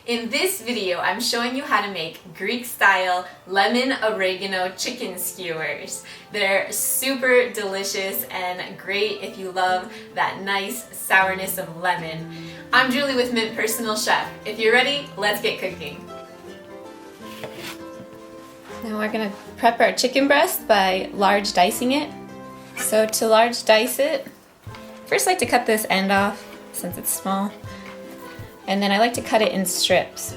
In this video, I'm showing you how to make Greek-style lemon oregano chicken skewers. They're super delicious and great if you love that nice sourness of lemon. I'm Julie with Mint Personal Chef. If you're ready, let's get cooking. Now we're gonna prep our chicken breast by large dicing it. So to large dice it, first I like to cut this end off since it's small. And then I like to cut it in strips.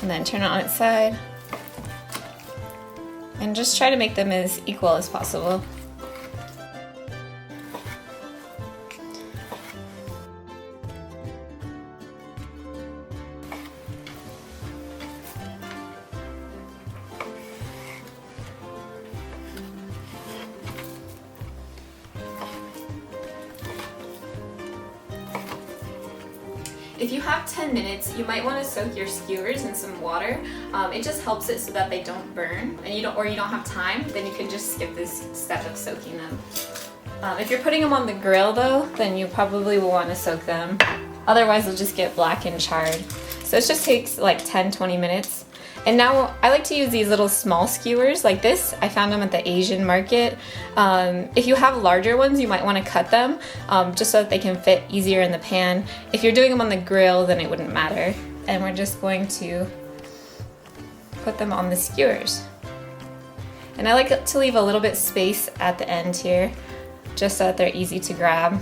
And then turn it on its side. And just try to make them as equal as possible. If you have 10 minutes, you might want to soak your skewers in some water. It just helps it so that they don't burn, and you don't have time, then you can just skip this step of soaking them. If you're putting them on the grill though, then you probably will want to soak them. Otherwise they'll just get black and charred. So it just takes like 10-20 minutes. And now I like to use these little small skewers like this. I found them at the Asian market. If you have larger ones, you might want to cut them just so that they can fit easier in the pan. If you're doing them on the grill, then it wouldn't matter. And we're just going to put them on the skewers. And I like to leave a little bit space at the end here, just so that they're easy to grab.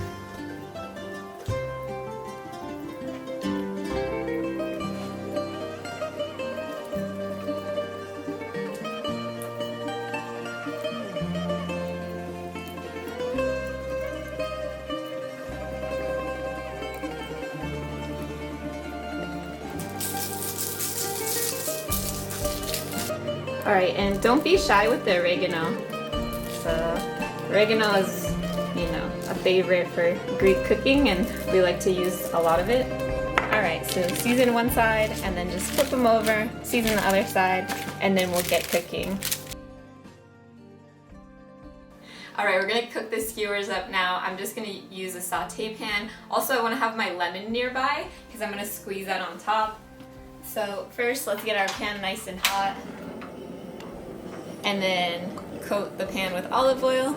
Alright, and don't be shy with the oregano. So, oregano is, a favorite for Greek cooking, and we like to use a lot of it. Alright, so season one side, and then just flip them over, season the other side, and then we'll get cooking. Alright, we're going to cook the skewers up now. I'm just going to use a saute pan. Also, I want to have my lemon nearby, because I'm going to squeeze that on top. So first, let's get our pan nice and hot. And then coat the pan with olive oil.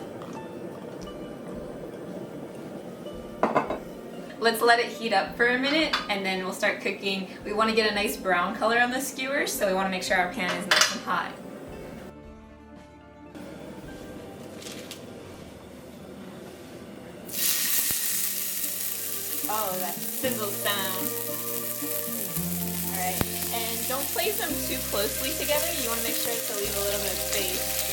Let's let it heat up for a minute and then we'll start cooking. We want to get a nice brown color on the skewers, so we want to make sure our pan is nice and hot. Oh, that sizzle sound. Alright, and don't place them too closely together. You want to make sure to leave a little bit of space.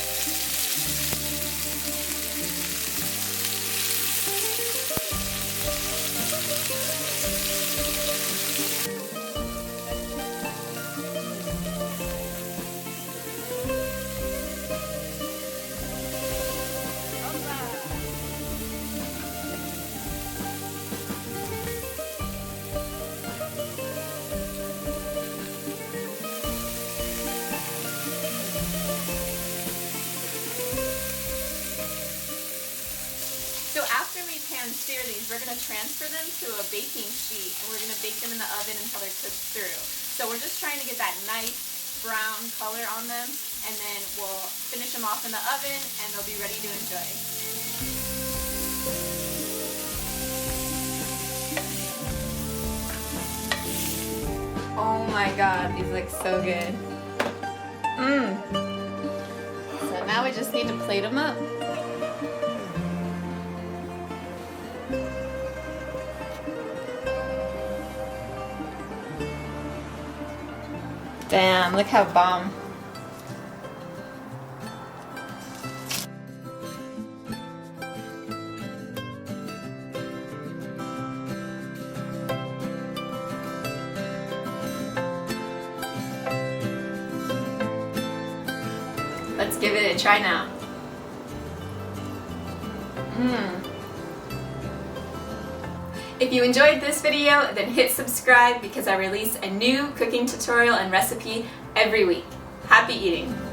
So after we pan sear these, we're going to transfer them to a baking sheet and we're going to bake them in the oven until they're cooked through. So we're just trying to get that nice brown color on them, and then we'll finish them off in the oven and they'll be ready to enjoy. Oh my god, these look so good. So now we just need to plate them up. Damn, look how bomb. Let's give it a try now. If you enjoyed this video, then hit subscribe because I release a new cooking tutorial and recipe every week. Happy eating!